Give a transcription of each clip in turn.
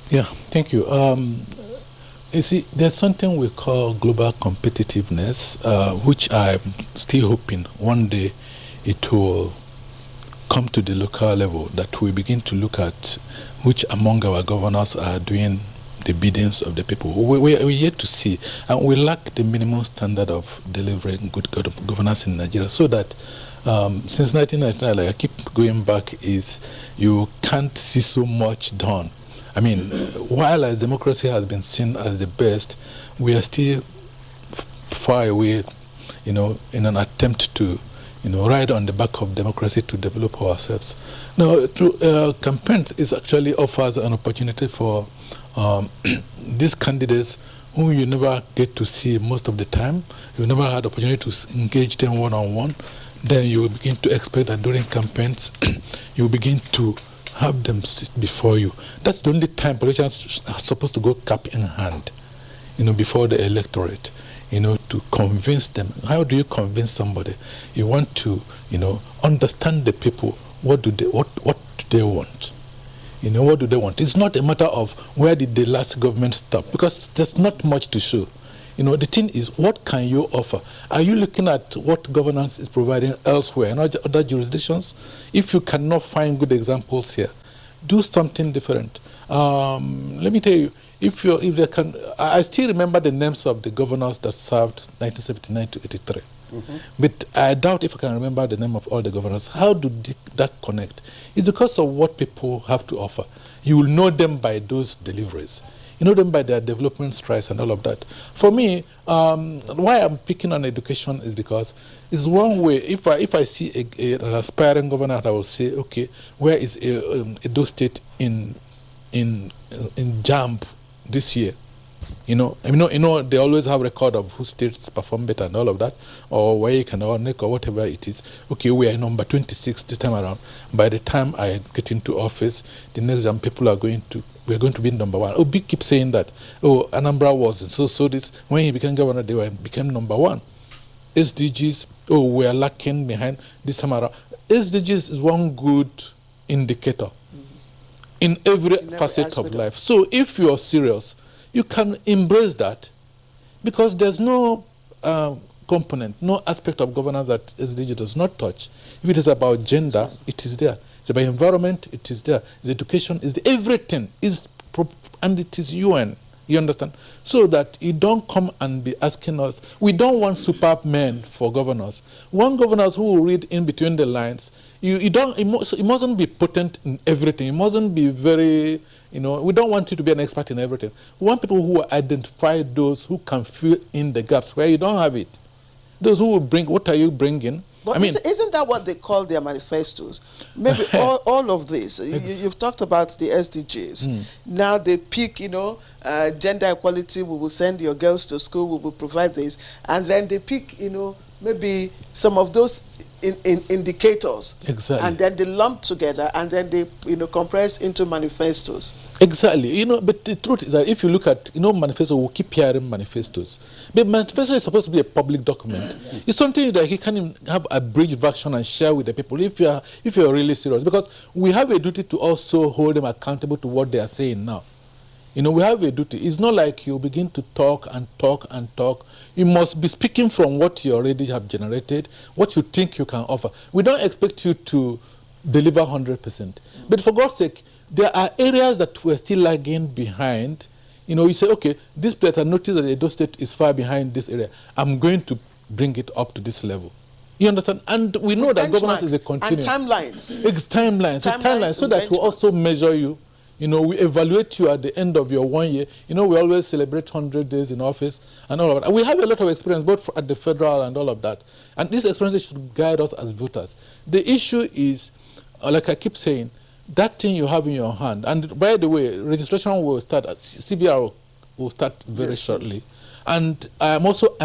Yeah, thank you. You see, there's something we call global competitiveness, which I'm still hoping one day it will come to the local level, that we begin to look at which among our governors are doing the biddings of the people. We're yet to see, and we lack the minimum standard of delivering good governance in Nigeria, so that since 1999, like I keep going back, is you can't see so much done. I mean, while our democracy has been seen as the best, we are still far away, in an attempt to, ride on the back of democracy to develop ourselves. Now, campaigns is actually offers an opportunity for these candidates whom you never get to see most of the time. You never had opportunity to engage them one-on-one. Then you begin to expect that during campaigns, you begin to have them sit before you. That's the only time politicians are supposed to go cap in hand, before the electorate, to convince them. How do you convince somebody? You want to, understand the people. What do they want? What do they want? It's not a matter of where did the last government stop, because there's not much to show. The thing is, what can you offer? Are you looking at what governance is providing elsewhere in other jurisdictions? If you cannot find good examples here, do something different. Let me tell you, if they can, I still remember the names of the governors that served 1979 to 83. But I doubt if I can remember the name of all the governors. How do that connect? It's because of what people have to offer. You will know them by those deliveries. You know them by their development strides and all of that. For me, why I'm picking on education is because it's one way. If I see an aspiring governor, I will say, okay, where is Edo State in JAMB this year? They always have record of who states perform better and all of that, or where you can NEC or whatever it is. Okay, we are number 26 this time around. By the time I get into office, the next time we're going to be number one. Obi keeps saying that, Anambra was so this, when he became governor, became number one. SDGs, we are lacking behind this time around. SDGs is one good indicator in every facet of life. So if you're serious, you can embrace that, because there's no component, no aspect of governance that SDG does not touch. If it is about gender, it is there. It's about environment, it is there. It's education, is everything is, and it is UN. You understand? So that you don't come and be asking us. We don't want supermen for governors. One governors who will read in between the lines. It mustn't be potent in everything. It mustn't be very, we don't want you to be an expert in everything. We want people who identify those who can fill in the gaps where you don't have it. Those who will bring, what are you bringing? But isn't that what they call their manifestos? Maybe all of this. You've talked about the SDGs. Now they pick, gender equality, we will send your girls to school, we will provide this. And then they pick, maybe some of those indicators. Exactly. And then they lump together and then they, compress into manifestos. Exactly. But the truth is that if you look at, manifesto, we keep hearing manifestos. But manifesto is supposed to be a public document. It's something that he can have a abridged version and share with the people if you're really serious. Because we have a duty to also hold them accountable to what they are saying now. We have a duty. It's not like you begin to talk and talk and talk. You must be speaking from what you already have generated, what you think you can offer. We don't expect you to deliver 100%. But for God's sake, there are areas that we're still lagging behind. You say, okay, this place, I noticed that the Edo State is far behind this area. I'm going to bring it up to this level. You understand? And we know that governance is a continuum. And timelines. It's timelines, so that we also measure you. We evaluate you at the end of your 1 year. We always celebrate 100 days in office and all of that. We have a lot of experience, both at the federal and all of that. And these experiences should guide us as voters. The issue is, like I keep saying, that thing you have in your hand. And by the way, registration will start, CBR will start very shortly. And I'm also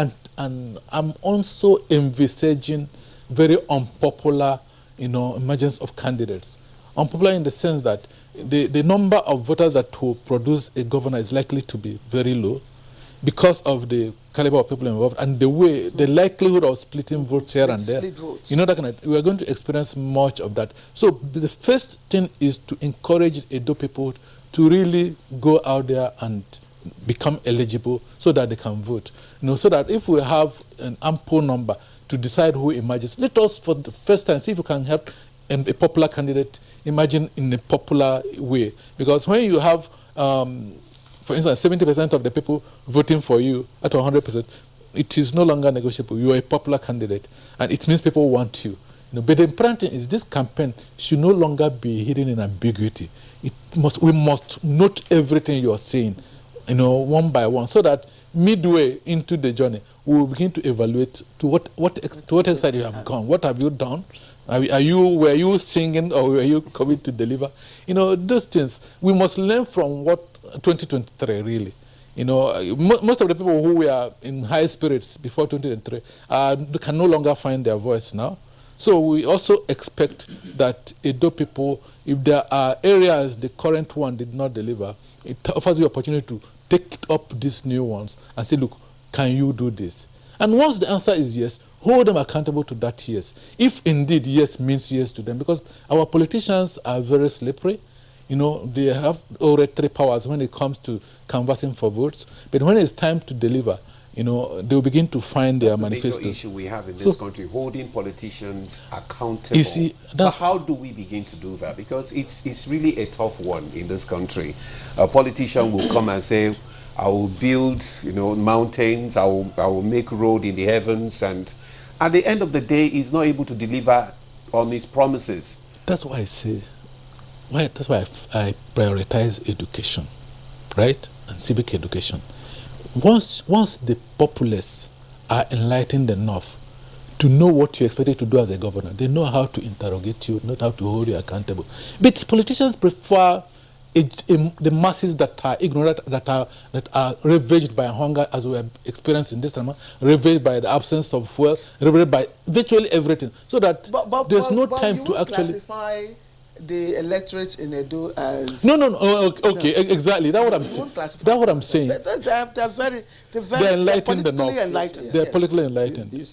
envisaging very unpopular, emergence of candidates. Unpopular in the sense that the number of voters that will produce a governor is likely to be very low because of the caliber of people involved and the likelihood of splitting votes here and there. We are going to experience much of that. So the first thing is to encourage Edo people to really go out there and become eligible so that they can vote. So that if we have an ample number to decide who emerges, let us for the first time see if we can have a popular candidate imagine in a popular way. Because when you have, for instance, 70% of the people voting for you at 100%, it is no longer negotiable. You are a popular candidate, and it means people want you. But the important thing is this campaign should no longer be hidden in ambiguity. We must note everything you are saying, one by one, so that midway into the journey, we will begin to evaluate to what extent you have gone. What have you done? Were you singing or were you coming to deliver? Those things. We must learn from what 2023 really. Most of the people who were in high spirits before 2023 can no longer find their voice now. So we also expect that Edo people, if there are areas the current one did not deliver, it offers the opportunity to take up these new ones and say, look, can you do this? And once the answer is yes, hold them accountable to that yes. If indeed yes means yes to them, because our politicians are very slippery. They have oratory powers when it comes to canvassing for votes, but when it's time to deliver, they'll begin to find their manifestos. That's the major issue we have in this country, holding politicians accountable. So how do we begin to do that? Because it's really a tough one in this country. A politician will come and say, I will build, mountains, I will make road in the heavens, and at the end of the day, he's not able to deliver on his promises. That's why I say, that's why I prioritize education, right, and civic education. Once the populace are enlightened enough to know what you're expected to do as a governor, they know how to interrogate you, not how to hold you accountable. But politicians prefer the masses that are ignorant, that are ravaged by hunger, as we have experienced in this time, ravaged by the absence of fuel, ravaged by virtually everything, so that there's no time to actually classify the electorate in Edo as okay, exactly. That's what I'm saying. That's what I'm saying. They're politically enlightened. They're politically enlightened.